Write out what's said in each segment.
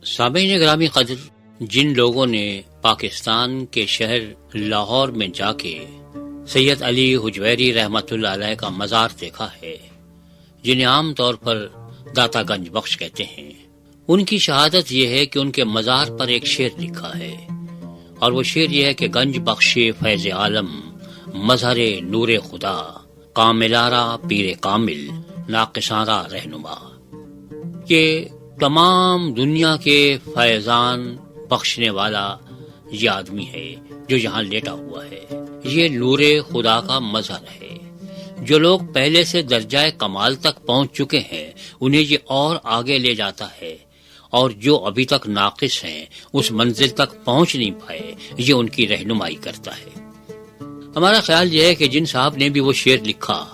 سامعین گرامی قدر، جن لوگوں نے پاکستان کے شہر لاہور میں جا کے سید علی حجویری رحمۃ اللہ علیہ کا مزار دیکھا ہے، جنہیں عام طور پر داتا گنج بخش کہتے ہیں، ان کی شہادت یہ ہے کہ ان کے مزار پر ایک شعر لکھا ہے، اور وہ شعر یہ ہے کہ گنج بخش فیض عالم، مظہر نور خدا، کاملارا پیر کامل، ناقصارا رہنما۔ یہ تمام دنیا کے فیضان بخشنے والا یہ آدمی ہے جو یہاں لیٹا ہوا ہے۔ یہ نور خدا کا مظہر ہے۔ جو لوگ پہلے سے درجہ کمال تک پہنچ چکے ہیں انہیں یہ اور آگے لے جاتا ہے، اور جو ابھی تک ناقص ہیں اس منزل تک پہنچ نہیں پائے یہ ان کی رہنمائی کرتا ہے۔ ہمارا خیال یہ ہے کہ جن صاحب نے بھی وہ شعر لکھا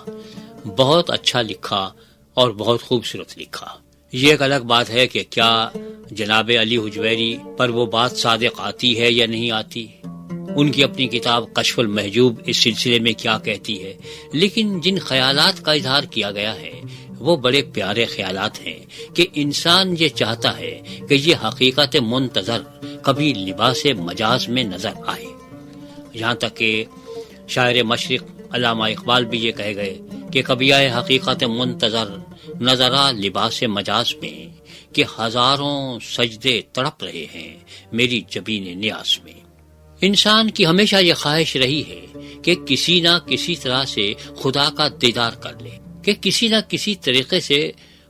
بہت اچھا لکھا اور بہت خوبصورت لکھا۔ یہ ایک الگ بات ہے کہ کیا جناب علی حجویری پر وہ بات صادق آتی ہے یا نہیں آتی، ان کی اپنی کتاب کشف المحجوب اس سلسلے میں کیا کہتی ہے، لیکن جن خیالات کا اظہار کیا گیا ہے وہ بڑے پیارے خیالات ہیں کہ انسان یہ چاہتا ہے کہ یہ حقیقت منتظر کبھی لباس مجاز میں نظر آئے۔ یہاں تک کہ شاعر مشرق علامہ اقبال بھی یہ کہہ گئے کہ کبھی آئے حقیقت منتظر نظرا لباس مجاز میں، کہ ہزاروں سجدے تڑپ رہے ہیں میری جبین نیاز میں۔ انسان کی ہمیشہ یہ خواہش رہی ہے کہ کسی نہ کسی طرح سے خدا کا دیدار کر لے، کہ کسی نہ کسی طریقے سے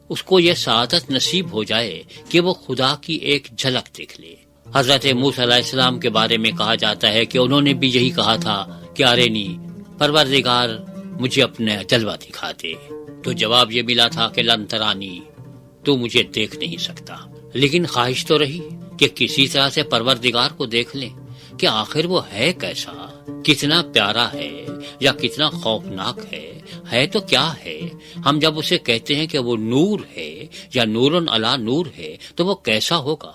اس کو یہ سعادت نصیب ہو جائے کہ وہ خدا کی ایک جھلک دیکھ لے۔ حضرت موسیٰ علیہ السلام کے بارے میں کہا جاتا ہے کہ انہوں نے بھی یہی کہا تھا کہ ارینی پروردگار مجھے اپنا جلوہ دکھا دے، تو جواب یہ ملا تھا کہ لن ترانی، تو مجھے دیکھ نہیں سکتا، لیکن خواہش تو رہی کہ کسی طرح سے پروردگار کو دیکھ لیں کہ آخر وہ ہے کیسا، کتنا پیارا ہے یا کتنا خوفناک ہے تو کیا ہے۔ ہم جب اسے کہتے ہیں کہ وہ نور ہے یا نورن علی نور ہے تو وہ کیسا ہوگا۔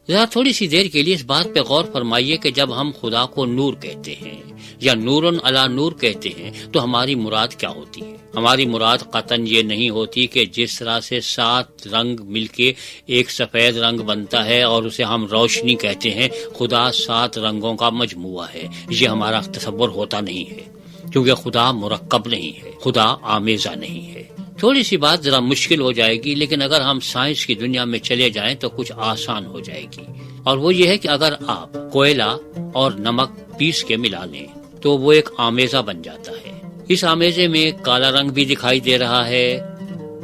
ذرا تھوڑی سی دیر کے لیے اس بات پہ غور فرمائیے کہ جب ہم خدا کو نور کہتے ہیں یا نورن علی نور کہتے ہیں تو ہماری مراد کیا ہوتی ہے؟ ہماری مراد قطعاً یہ نہیں ہوتی کہ جس طرح سے 7 رنگ مل کے ایک سفید رنگ بنتا ہے اور اسے ہم روشنی کہتے ہیں، خدا 7 رنگوں کا مجموعہ ہے، یہ ہمارا تصور ہوتا نہیں ہے، کیونکہ خدا مرکب نہیں ہے، خدا آمیزہ نہیں ہے۔ تھوڑی سی بات ذرا مشکل ہو جائے گی، لیکن اگر ہم سائنس کی دنیا میں چلے جائیں تو کچھ آسان ہو جائے گی، اور وہ یہ ہے کہ اگر آپ کوئلہ اور نمک پیس کے ملا لیں تو وہ ایک آمیزہ بن جاتا ہے۔ اس آمیزے میں کالا رنگ بھی دکھائی دے رہا ہے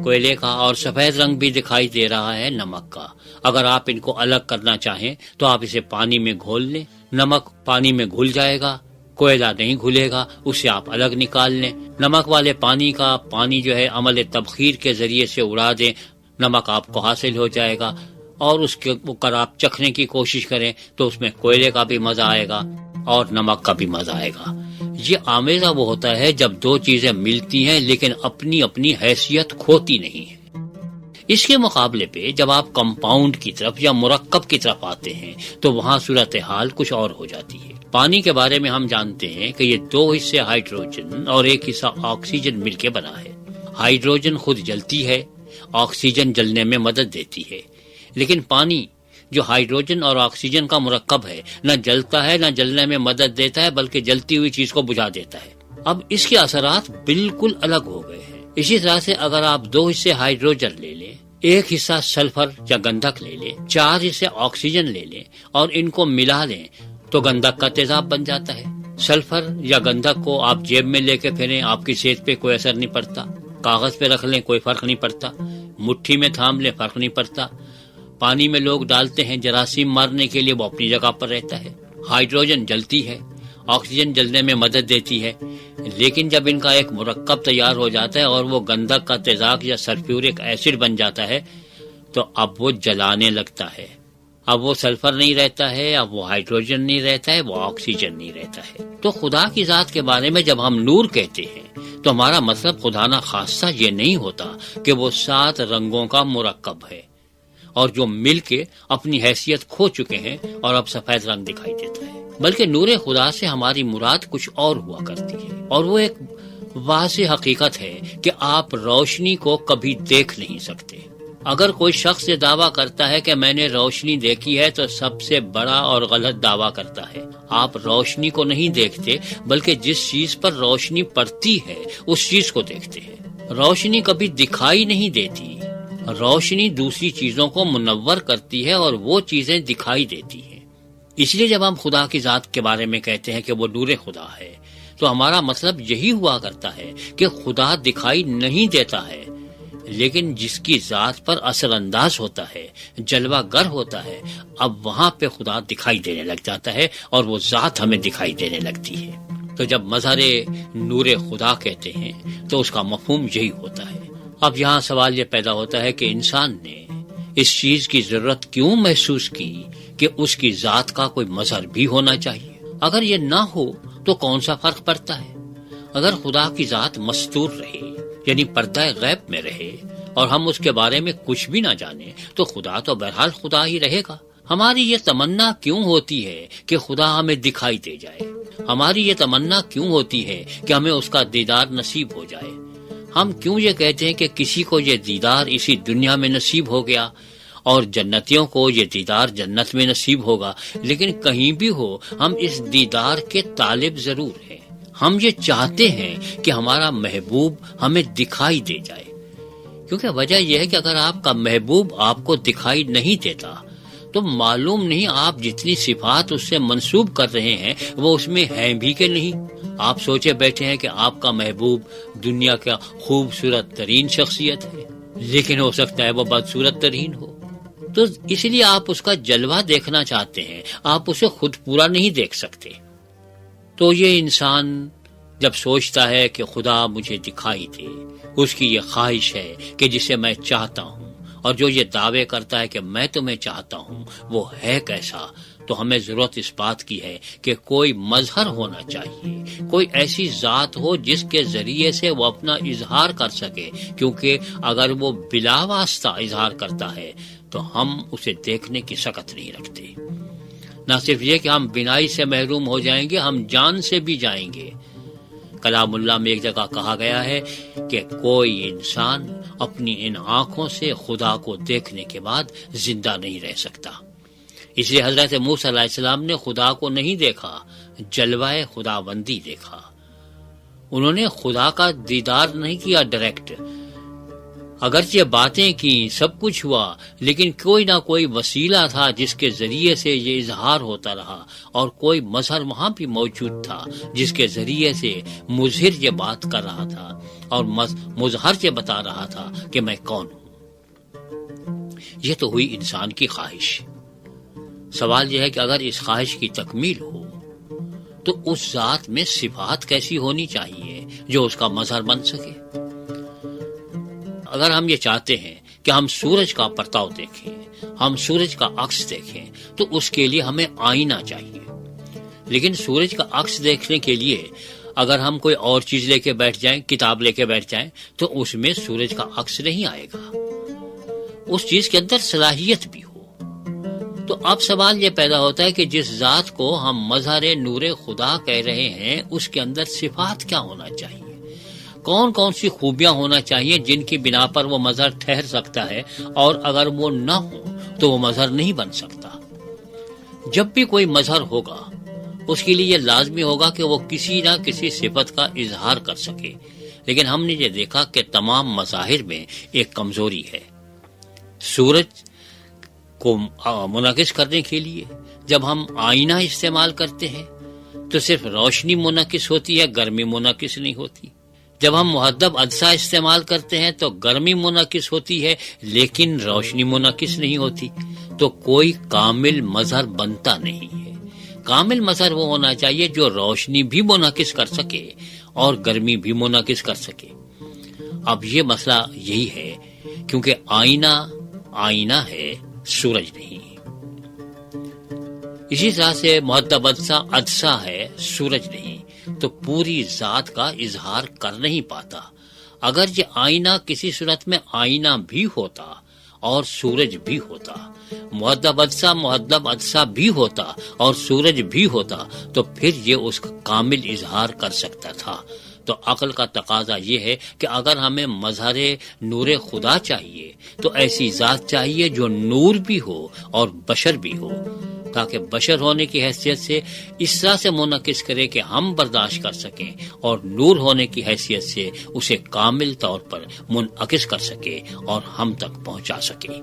کوئلے کا اور سفید رنگ بھی دکھائی دے رہا ہے نمک کا۔ اگر آپ ان کو الگ کرنا چاہیں تو آپ اسے پانی میں گھول لیں، نمک پانی میں گھل جائے گا، کوئلہ نہیں گھلے گا، اسے آپ الگ نکال لیں۔ نمک والے پانی کا پانی جو ہے عمل تبخیر کے ذریعے سے اڑا دیں، نمک آپ کو حاصل ہو جائے گا، اور اس کے اوپر آپ چکھنے کی کوشش کریں تو اس میں کوئلے کا بھی مزہ آئے گا اور نمک کا بھی مزہ آئے گا۔ یہ آمیزہ وہ ہوتا ہے جب 2 چیزیں ملتی ہیں لیکن اپنی اپنی حیثیت کھوتی نہیں ہے۔ اس کے مقابلے پہ جب آپ کمپاؤنڈ کی طرف یا مرکب کی طرف آتے ہیں تو وہاں صورتحال کچھ اور ہو جاتی ہے۔ پانی کے بارے میں ہم جانتے ہیں کہ یہ 2 حصے ہائیڈروجن اور 1 حصہ آکسیجن مل کے بنا ہے۔ ہائیڈروجن خود جلتی ہے، آکسیجن جلنے میں مدد دیتی ہے، لیکن پانی جو ہائیڈروجن اور آکسیجن کا مرکب ہے نہ جلتا ہے نہ جلنے میں مدد دیتا ہے، بلکہ جلتی ہوئی چیز کو بجھا دیتا ہے۔ اب اس کے اثرات بالکل الگ ہو گئے ہیں۔ اسی طرح سے اگر آپ 2 حصے ہائیڈروجن لے لیں، 1 حصہ سلفر یا گندھک لے لیں، 4 حصے آکسیجن لے لیں اور ان کو ملا لیں تو گندھک کا تیزاب بن جاتا ہے۔ سلفر یا گندھک کو آپ جیب میں لے کے پھریں، آپ کی صحت پہ کوئی اثر نہیں پڑتا، کاغذ پہ رکھ لیں کوئی فرق نہیں پڑتا، مٹھی میں تھام لیں فرق نہیں پڑتا، پانی میں لوگ ڈالتے ہیں جراثیم مارنے کے لیے، وہ اپنی جگہ پر رہتا ہے۔ ہائیڈروجن جلتی ہے، آکسیجن جلنے میں مدد دیتی ہے، لیکن جب ان کا ایک مرکب تیار ہو جاتا ہے اور وہ گندھک کا تیزاب یا سلفیورک ایسڈ بن جاتا ہے تو اب وہ جلانے لگتا ہے۔ اب وہ سلفر نہیں رہتا ہے، اب وہ ہائیڈروجن نہیں رہتا ہے، وہ آکسیجن نہیں رہتا ہے۔ تو خدا کی ذات کے بارے میں جب ہم نور کہتے ہیں تو ہمارا مطلب خدا نہ خاصہ یہ نہیں ہوتا کہ وہ 7 رنگوں کا مرکب ہے اور جو مل کے اپنی حیثیت کھو چکے ہیں اور اب سفید رنگ دکھائی دیتا ہے، بلکہ نور خدا سے ہماری مراد کچھ اور ہوا کرتی ہے، اور وہ ایک واضح حقیقت ہے کہ آپ روشنی کو کبھی دیکھ نہیں سکتے، اگر کوئی شخص یہ دعویٰ کرتا ہے کہ میں نے روشنی دیکھی ہے تو سب سے بڑا اور غلط دعویٰ کرتا ہے۔ آپ روشنی کو نہیں دیکھتے بلکہ جس چیز پر روشنی پڑتی ہے اس چیز کو دیکھتے ہیں۔ روشنی کبھی دکھائی نہیں دیتی، روشنی دوسری چیزوں کو منور کرتی ہے اور وہ چیزیں دکھائی دیتی ہیں۔ اس لیے جب ہم خدا کی ذات کے بارے میں کہتے ہیں کہ وہ نور خدا ہے تو ہمارا مطلب یہی ہوا کرتا ہے کہ خدا دکھائی نہیں دیتا ہے، لیکن جس کی ذات پر اثر انداز ہوتا ہے، جلوہ گر ہوتا ہے، اب وہاں پہ خدا دکھائی دینے لگ جاتا ہے اور وہ ذات ہمیں دکھائی دینے لگتی ہے۔ تو جب مظہر نور خدا کہتے ہیں تو اس کا مفہوم یہی ہوتا ہے۔ اب یہاں سوال یہ پیدا ہوتا ہے کہ انسان نے اس چیز کی ضرورت کیوں محسوس کی کہ اس کی ذات کا کوئی مظہر بھی ہونا چاہیے؟ اگر یہ نہ ہو تو کون سا فرق پڑتا ہے؟ اگر خدا کی ذات مستور رہے یعنی پردہ غیب میں رہے اور ہم اس کے بارے میں کچھ بھی نہ جانیں تو خدا تو بہرحال خدا ہی رہے گا۔ ہماری یہ تمنا کیوں ہوتی ہے کہ خدا ہمیں دکھائی دے جائے؟ ہماری یہ تمنا کیوں ہوتی ہے کہ ہمیں اس کا دیدار نصیب ہو جائے؟ ہم کیوں یہ کہتے ہیں کہ کسی کو یہ دیدار اسی دنیا میں نصیب ہو گیا اور جنتیوں کو یہ دیدار جنت میں نصیب ہوگا، لیکن کہیں بھی ہو ہم اس دیدار کے طالب ضرور ہیں۔ ہم یہ چاہتے ہیں کہ ہمارا محبوب ہمیں دکھائی دے جائے، کیونکہ وجہ یہ ہے کہ اگر آپ کا محبوب آپ کو دکھائی نہیں دیتا تو معلوم نہیں آپ جتنی صفات اس سے منسوب کر رہے ہیں وہ اس میں ہیں بھی کہ نہیں۔ آپ سوچے بیٹھے ہیں کہ آپ کا محبوب دنیا کا خوبصورت ترین شخصیت ہے، لیکن ہو سکتا ہے وہ بدصورت ترین ہو، تو اس لیے آپ اس کا جلوہ دیکھنا چاہتے ہیں، آپ اسے خود پورا نہیں دیکھ سکتے۔ تو یہ انسان جب سوچتا ہے کہ خدا مجھے دکھائی دے، اس کی یہ خواہش ہے کہ جسے میں چاہتا ہوں، اور جو یہ دعوے کرتا ہے کہ میں تمہیں چاہتا ہوں وہ ہے کیسا، تو ہمیں ضرورت اس بات کی ہے کہ کوئی مظہر ہونا چاہیے، کوئی ایسی ذات ہو جس کے ذریعے سے وہ اپنا اظہار کر سکے، کیونکہ اگر وہ بلا واسطہ اظہار کرتا ہے تو ہم اسے دیکھنے کی سکت نہیں رکھتے۔ نہ صرف یہ کہ ہم بینائی سے محروم ہو جائیں گے، ہم جان سے بھی جائیں گے۔ کلام اللہ میں ایک جگہ کہا گیا ہے کہ کوئی انسان اپنی ان آنکھوں سے خدا کو دیکھنے کے بعد زندہ نہیں رہ سکتا۔ اس لیے حضرت موسیٰ علیہ السلام نے خدا کو نہیں دیکھا، جلوہ خداوندی دیکھا۔ انہوں نے خدا کا دیدار نہیں کیا ڈائریکٹ، اگرچہ باتیں کی، سب کچھ ہوا، لیکن کوئی نہ کوئی وسیلہ تھا جس کے ذریعے سے یہ اظہار ہوتا رہا، اور کوئی مظہر وہاں بھی موجود تھا جس کے ذریعے سے مظہر یہ بات کر رہا تھا اور مظہر یہ بتا رہا تھا کہ میں کون ہوں۔ یہ تو ہوئی انسان کی خواہش۔ سوال یہ ہے کہ اگر اس خواہش کی تکمیل ہو تو اس ذات میں صفات کیسی ہونی چاہیے جو اس کا مظہر بن سکے؟ اگر ہم یہ چاہتے ہیں کہ ہم سورج کا پرتاؤ دیکھیں، ہم سورج کا عکس دیکھیں، تو اس کے لیے ہمیں آئینہ چاہیے، لیکن سورج کا عکس دیکھنے کے لیے اگر ہم کوئی اور چیز لے کے بیٹھ جائیں، کتاب لے کے بیٹھ جائیں، تو اس میں سورج کا عکس نہیں آئے گا، اس چیز کے اندر صلاحیت بھی ہو۔ تو اب سوال یہ پیدا ہوتا ہے کہ جس ذات کو ہم مظہر نور خدا کہہ رہے ہیں اس کے اندر صفات کیا ہونا چاہیے، کون کون سی خوبیاں ہونا چاہیے جن کی بنا پر وہ مظہر ٹھہر سکتا ہے، اور اگر وہ نہ ہو تو وہ مظہر نہیں بن سکتا۔ جب بھی کوئی مظہر ہوگا اس کے لیے یہ لازمی ہوگا کہ وہ کسی نہ کسی صفت کا اظہار کر سکے، لیکن ہم نے یہ دیکھا کہ تمام مظاہر میں ایک کمزوری ہے۔ سورج کو منعکس کرنے کے لیے جب ہم آئینہ استعمال کرتے ہیں تو صرف روشنی منعکس ہوتی ہے، گرمی منعکس نہیں ہوتی۔ جب ہم مہذب اجزاء استعمال کرتے ہیں تو گرمی منعکس ہوتی ہے لیکن روشنی منعکس نہیں ہوتی، تو کوئی کامل مظہر بنتا نہیں ہے۔ کامل مظہر وہ ہونا چاہیے جو روشنی بھی منعکس کر سکے اور گرمی بھی منعکس کر سکے۔ اب یہ مسئلہ یہی ہے کیونکہ آئینہ ہے، سورج نہیں۔ اسی طرح سے مہذب اجزاء ہے، سورج نہیں، تو پوری ذات کا اظہار کر نہیں پاتا۔ اگر یہ آئینہ کسی صورت میں آئینہ بھی ہوتا اور سورج بھی ہوتا، مہذب اجزاء بھی ہوتا اور سورج بھی ہوتا، تو پھر یہ اس کا کامل اظہار کر سکتا تھا۔ تو تو عقل کا تقاضا یہ ہے کہ اگر ہمیں مظہر نور خدا چاہیے تو ایسی ذات چاہیے جو نور بھی ہو اور بشر بھی ہو، تاکہ بشر ہونے کی حیثیت سے اس طرح سے منعکس کرے کہ ہم برداشت کر سکیں، اور نور ہونے کی حیثیت سے اسے کامل طور پر منعکس کر سکے اور ہم تک پہنچا سکے۔